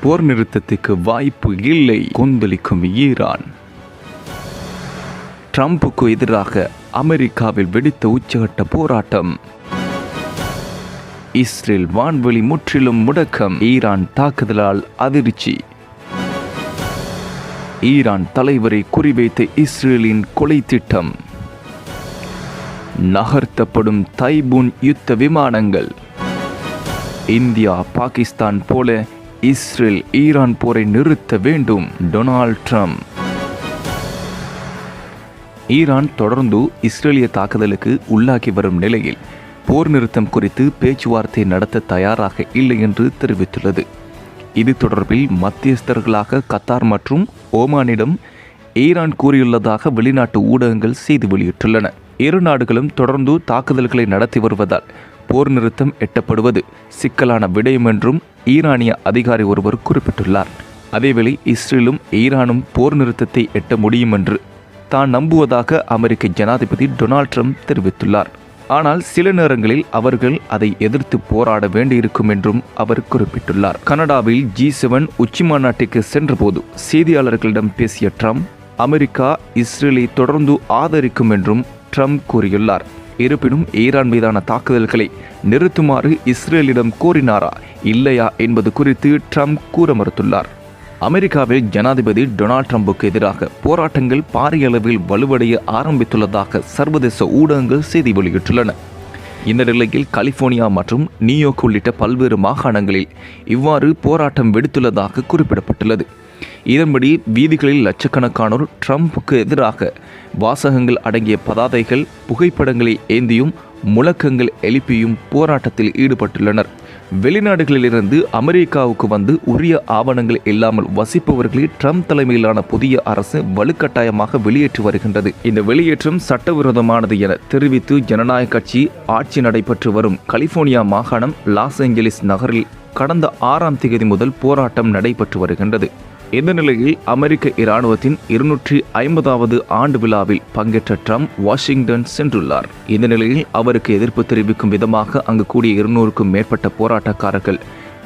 போர் நிறுத்தத்துக்கு வாய்ப்பு இல்லை, கொந்தளிக்கும் ஈரான். ட்ரம்புக்கு எதிராக அமெரிக்காவில் வெடித்த உச்சகட்ட போராட்டம். இஸ்ரேல் வான்வெளி முற்றிலும் முடக்கம். ஈரான் தாக்குதலால் அதிர்ச்சி. ஈரான் தலைவரை குறிவைத்த இஸ்ரேலின் கொலை திட்டம். நகர்த்தப்படும் தைபூன் யுத்த விமானங்கள். இந்தியா பாகிஸ்தான் போல இஸ்ரேல் ஈரான் போரை நிறுத்த வேண்டும், டொனால்ட் ட்ரம்ப். ஈரான் தொடர்ந்து இஸ்ரேலிய தாக்குதலுக்கு உள்ளாகி வரும் நிலையில் போர் நிறுத்தம் குறித்து பேச்சுவார்த்தை நடத்த தயாராக இல்லை என்று தெரிவித்துள்ளது. இது தொடர்பில் மத்தியஸ்தர்களாக கத்தார் மற்றும் ஓமானிடம் ஈரான் கூறியுள்ளதாக வெளிநாட்டு ஊடகங்கள் செய்தி வெளியிட்டுள்ளன. இரு நாடுகளும் தொடர்ந்து தாக்குதல்களை நடத்தி வருவதால் போர் நிறுத்தம் எட்டப்படுவது சிக்கலான விடயம் என்றும் ஈரானிய அதிகாரி ஒருவர் குறிப்பிட்டுள்ளார். அதேவேளை இஸ்ரேலும் ஈரானும் போர் நிறுத்தத்தை எட்ட முடியும் என்று தான் நம்புவதாக அமெரிக்க ஜனாதிபதி டொனால்ட் ட்ரம்ப் தெரிவித்துள்ளார். ஆனால் சில நேரங்களில் அவர்கள் அதை எதிர்த்து போராட வேண்டியிருக்கும் என்றும் அவர் குறிப்பிட்டுள்ளார். கனடாவில் G7 உச்சி மாநாட்டுக்கு சென்றபோது செய்தியாளர்களிடம் பேசிய ட்ரம்ப் அமெரிக்கா இஸ்ரேலை தொடர்ந்து ஆதரிக்கும் என்றும் ட்ரம்ப் கூறியுள்ளார். இருப்பினும் ஈரான் மீதான தாக்குதல்களை நிறுத்துமாறு இஸ்ரேலிடம் கோரினாரா இல்லையா என்பது குறித்து ட்ரம்ப் கூற மறுத்துள்ளார். அமெரிக்காவில் ஜனாதிபதி டொனால்ட் ட்ரம்புக்கு எதிராக போராட்டங்கள் பாரிய அளவில் வலுவடைய ஆரம்பித்துள்ளதாக சர்வதேச ஊடகங்கள் செய்தி வெளியிட்டுள்ளன. இந்த நிலையில் கலிபோர்னியா மற்றும் நியூயார்க் உள்ளிட்ட பல்வேறு மாகாணங்களில் இவ்வாறு போராட்டம் வெடித்துள்ளதாக குறிப்பிடப்பட்டுள்ளது. இதன்படி வீதிகளில் லட்சக்கணக்கானோர் ட்ரம்புக்கு எதிராக வாசகங்கள் அடங்கிய பதாதைகள், புகைப்படங்களை ஏந்தியும் முழக்கங்கள் எழுப்பியும் போராட்டத்தில் ஈடுபட்டுள்ளனர். வெளிநாடுகளிலிருந்து அமெரிக்காவுக்கு வந்து உரிய ஆவணங்கள் இல்லாமல் வசிப்பவர்களை ட்ரம்ப் தலைமையிலான புதிய அரசு வலுக்கட்டாயமாக வெளியேற்றி வருகின்றது. இந்த வெளியேற்றம் சட்டவிரோதமானது என தெரிவித்து ஜனநாயக கட்சி ஆட்சி நடைபெற்று வரும் கலிபோர்னியா மாகாணம் லாஸ் ஏஞ்சலிஸ் நகரில் கடந்த 6ஆம் தேதி முதல் போராட்டம் நடைபெற்று வருகின்றது. இந்த நிலையில் அமெரிக்க இராணுவத்தின் 250வது ஆண்டு விழாவில் பங்கேற்ற ட்ரம்ப் வாஷிங்டன் சென்றுள்ளார். இந்த நிலையில் அவருக்கு எதிர்ப்பு தெரிவிக்கும் விதமாக அங்கு கூடிய 200க்கும் மேற்பட்ட போராட்டக்காரர்கள்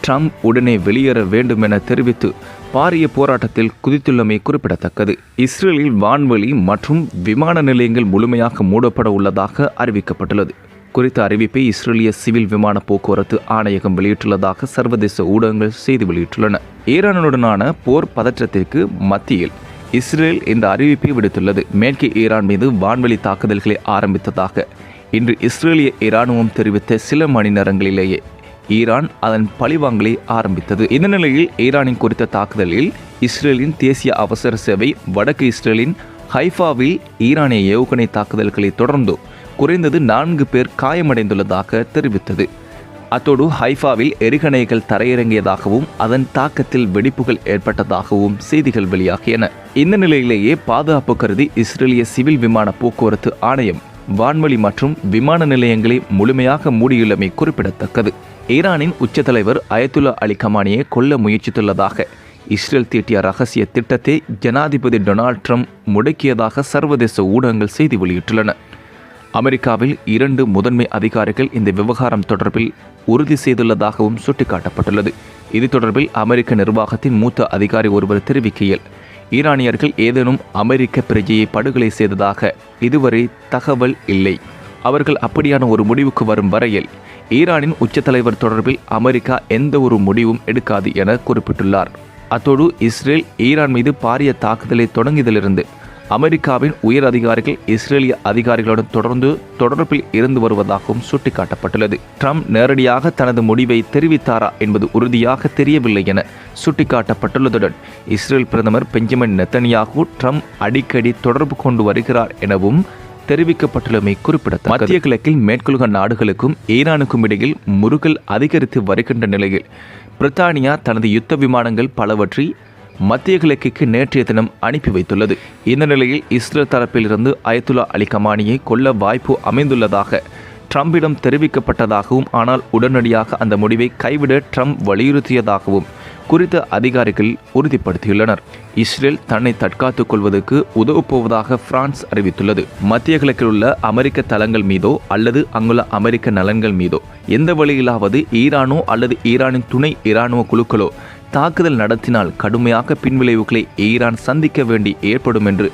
ட்ரம்ப் உடனே வெளியேற வேண்டும் என தெரிவித்து பாரிய போராட்டத்தில் குதித்துள்ளமை குறிப்பிடத்தக்கது. இஸ்ரேலில் வான்வெளி மற்றும் விமான நிலையங்கள் முழுமையாக மூடப்பட உள்ளதாக அறிவிக்கப்பட்டுள்ளது. குறித்த அறிவிப்பை இஸ்ரேலிய சிவில் விமான போக்குவரத்து ஆணையகம் வெளியிட்டுள்ளதாக சர்வதேச ஊடகங்கள் செய்தி வெளியிட்டுள்ளன. ஈரானுடனான போர் பதற்றத்திற்கு மத்தியில் இஸ்ரேல் இந்த அறிவிப்பை விடுத்துள்ளது. மேற்கு ஈரான் மீது வான்வெளி தாக்குதல்களை ஆரம்பித்ததாக இன்று இஸ்ரேலிய இராணுவம் தெரிவித்த சில மணி நேரங்களிலேயே ஈரான் அதன் பழிவாங்கலை ஆரம்பித்தது. இந்த நிலையில் ஈரானின் குறித்த தாக்குதலில் இஸ்ரேலின் தேசிய அவசர சேவை வடக்கு இஸ்ரேலின் ஹைஃபாவில் ஈரானிய ஏவுகணை தாக்குதல்களை தொடர்ந்து குறைந்தது 4 பேர் காயமடைந்துள்ளதாக தெரிவித்தது. அத்தோடு ஹைஃபாவில் எரிகணைகள் தரையிறங்கியதாகவும் அதன் தாக்கத்தில் வெடிப்புகள் ஏற்பட்டதாகவும் செய்திகள் வெளியாகியன. இந்த நிலையிலேயே பாதுகாப்பு கருதி இஸ்ரேலிய சிவில் விமான போக்குவரத்து ஆணையம் வான்வெளி மற்றும் விமான நிலையங்களை முழுமையாக மூடியுள்ளமை குறிப்பிடத்தக்கது. ஈரானின் உச்ச தலைவர் அயத்துல்லா அலி கமானியை கொல்ல முயற்சித்துள்ளதாக இஸ்ரேல் தீட்டிய ரகசிய திட்டத்தை ஜனாதிபதி டொனால்ட் ட்ரம்ப் முடக்கியதாக சர்வதேச ஊடகங்கள் செய்தி வெளியிட்டுள்ளன. அமெரிக்காவில் 2 முதன்மை அதிகாரிகள் இந்த விவகாரம் தொடர்பில் உறுதி செய்துள்ளதாகவும் சுட்டிக்காட்டப்பட்டுள்ளது. இது தொடர்பில் அமெரிக்க நிர்வாகத்தின் மூத்த அதிகாரி ஒருவர் தெரிவிக்கையில், ஈரானியர்கள் ஏதேனும் அமெரிக்க பிரஜையை படுகொலை செய்ததாக இதுவரை தகவல் இல்லை. அவர்கள் அப்படியான ஒரு முடிவுக்கு வரும் வரையில் ஈரானின் உச்ச தலைவர் தொடர்பில் அமெரிக்கா எந்த ஒரு முடிவும் எடுக்காது என குறிப்பிட்டுள்ளார். அத்தோடு இஸ்ரேல் ஈரான் மீது பாரிய தாக்குதலை தொடங்கியதிலிருந்து அமெரிக்காவின் உயர் அதிகாரிகள் இஸ்ரேலிய அதிகாரிகளுடன் தொடர்பில் இருந்து வருவதாகவும் சுட்டிக்காட்டப்பட்டுள்ளது. ட்ரம்ப் நேரடியாக தனது முடிவை தெரிவித்தாரா என்பது உறுதியாக தெரியவில்லை என சுட்டிக்காட்டப்பட்டுள்ளதுடன் இஸ்ரேல் பிரதமர் பெஞ்சமின் நெத்தன்யாகு ட்ரம்ப் அடிக்கடி தொடர்பு கொண்டு வருகிறார் எனவும் தெரிவிக்கப்பட்டுள்ளமை குறிப்பிடத்தக்கது. மத்திய கிழக்கில் மேற்குலக நாடுகளுக்கும் ஈரானுக்கும் இடையில் முறுகல் அதிகரித்து வருகின்ற நிலையில் பிரித்தானியா தனது யுத்த விமானங்கள் பலவற்றை மத்திய கிழக்குக்கு நேற்றைய தினம் அனுப்பி வைத்துள்ளது. இந்த நிலையில் இஸ்ரேல் தரப்பிலிருந்து அயத்துல்லா அலி கமானியை கொல்ல வாய்ப்பு அமைந்துள்ளதாக ட்ரம்பிடம் தெரிவிக்கப்பட்டதாகவும், ஆனால் உடனடியாக அந்த முடிவை கைவிட ட்ரம்ப் வலியுறுத்தியதாகவும் குறித்த அதிகாரிகள் உறுதிப்படுத்தியுள்ளனர். இஸ்ரேல் தன்னை தற்காத்துக் கொள்வதற்கு உதவப்போவதாக பிரான்ஸ் அறிவித்துள்ளது. மத்திய கிழக்கில் உள்ள அமெரிக்க தளங்கள் மீதோ அல்லது அங்குள்ள அமெரிக்க நலன்கள் மீதோ எந்த வழியிலாவது ஈரானோ அல்லது ஈரானின் துணை இராணுவ குழுக்களோ தாக்குதல் நடத்தினால் கடுமையாக பின்விளைவுகளை ஈரான் சந்திக்க வேண்டி ஏற்படும் என்று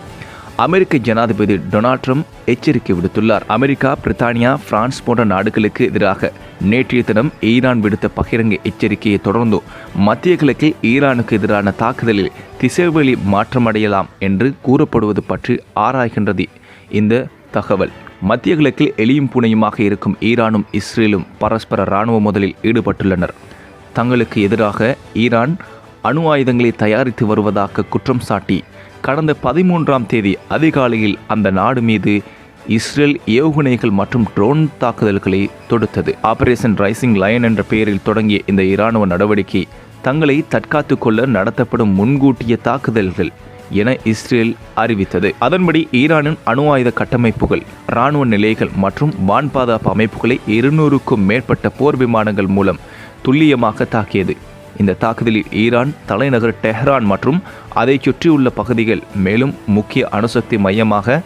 அமெரிக்க ஜனாதிபதி டொனால்ட் ட்ரம்ப் எச்சரிக்கை விடுத்துள்ளார். அமெரிக்கா, பிரித்தானியா, பிரான்ஸ் போன்ற நாடுகளுக்கு எதிராக நேற்றைய தினம் ஈரான் விடுத்த பகிரங்க எச்சரிக்கையை தொடர்ந்து மத்திய கிழக்கில் ஈரானுக்கு எதிரான தாக்குதலில் திசைவெளி மாற்றமடையலாம் என்று கூறப்படுவது பற்றி ஆராய்கின்றது இந்த தகவல். மத்திய கிழக்கில் எளியும் புனையுமாக இருக்கும் ஈரானும் இஸ்ரேலும் பரஸ்பர இராணுவ மோதலில் ஈடுபட்டுள்ளனர். தங்களுக்கு எதிராக ஈரான் அணு ஆயுதங்களை தயாரித்து வருவதாக குற்றம் சாட்டி கடந்த 13ஆம் தேதி அதிகாலையில் அந்த நாடு மீது இஸ்ரேல் ஏவுகணைகள் மற்றும் ட்ரோன் தாக்குதல்களை தொடுத்தது. ஆபரேஷன் ரைசிங் லயன் என்ற பெயரில் தொடங்கிய இந்த இராணுவ நடவடிக்கை தங்களை தற்காத்து கொள்ள நடத்தப்படும் முன்கூட்டிய தாக்குதல்கள் என இஸ்ரேல் அறிவித்தது. அதன்படி ஈரானின் அணு ஆயுத கட்டமைப்புகள், இராணுவ நிலைகள் மற்றும் வான் பாதுகாப்பு அமைப்புகளை 200க்கும் மேற்பட்ட போர் விமானங்கள் மூலம் துல்லியமாக தாக்கியது. இந்த தாக்குதலில் ஈரான் தலைநகர் டெஹ்ரான் மற்றும் அதை சுற்றியுள்ள பகுதிகள், மேலும் முக்கிய அணுசக்தி மையமாக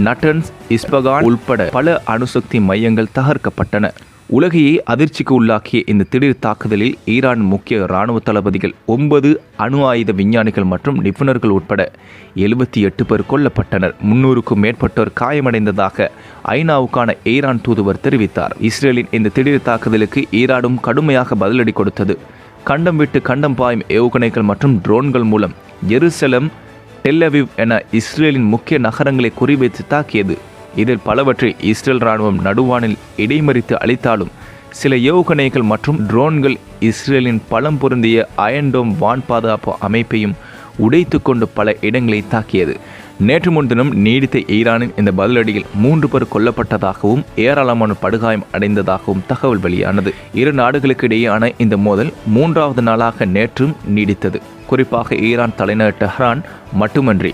நட்டன்ஸ், இஸ்பகான் உள்பட பல அணுசக்தி மையங்கள் தகர்க்கப்பட்டன. உலகையே அதிர்ச்சிக்கு உள்ளாக்கிய இந்த திடீர் தாக்குதலில் ஈரான் முக்கிய இராணுவ தளபதிகள், 9 அணு ஆயுத விஞ்ஞானிகள் மற்றும் நிபுணர்கள் உட்பட 78 பேர் கொல்லப்பட்டனர். 300க்கும் மேற்பட்டோர் காயமடைந்ததாக ஐநாவுக்கான ஈரான் தூதுவர் தெரிவித்தார். இஸ்ரேலின் இந்த திடீர் தாக்குதலுக்கு ஈரானும் கடுமையாக பதிலடி கொடுத்தது. கண்டம் விட்டு கண்டம் பாயும் ஏவுகணைகள் மற்றும் ட்ரோன்கள் மூலம் ஜெருசலம், டெல் அவீவ் என இஸ்ரேலின் முக்கிய நகரங்களை குறிவைத்து தாக்கியது. இதில் பலவற்றை இஸ்ரேல் இராணுவம் நடுவானில் இடைமறித்து அளித்தாலும் சில ஏவுகணைகள் மற்றும் ட்ரோன்கள் இஸ்ரேலின் பலம் பொருந்திய அயன்டோம் வான் பாதுகாப்பு அமைப்பையும் உடைத்து கொண்டு பல இடங்களை தாக்கியது. நேற்று முன்தினம் நீடித்த ஈரானின் இந்த பதிலடியில் 3 பேர் கொல்லப்பட்டதாகவும் ஏராளமான படுகாயம் அடைந்ததாகவும் தகவல் வெளியானது. இரு நாடுகளுக்கு இடையேயான இந்த மோதல் 3வது நாளாக நேற்றும் நீடித்தது. குறிப்பாக ஈரான் தலைநகர் டெஹ்ரான் மட்டுமன்றி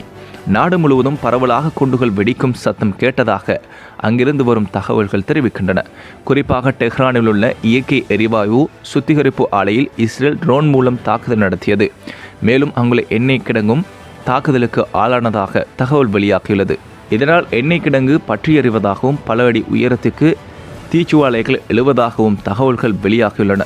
நாடு முழுவதும் பரவலாக குண்டுகள் வெடிக்கும் சத்தம் கேட்டதாக அங்கிருந்து வரும் தகவல்கள் தெரிவிக்கின்றன. குறிப்பாக டெஹ்ரானில் உள்ள இயற்கை எரிவாயு சுத்திகரிப்பு ஆலையில் இஸ்ரேல் ட்ரோன் மூலம் தாக்குதல் நடத்தியது. மேலும் அங்குள்ள எண்ணெய் கிடங்கும் தாக்குதலுக்கு ஆளானதாக தகவல் வெளியாகியுள்ளது. இதனால் எண்ணெய் கிடங்கு பற்றியறிவதாகவும் பல அடி உயரத்துக்கு தீச்சுவாலைகள் எழுவதாகவும் தகவல்கள் வெளியாகியுள்ளன.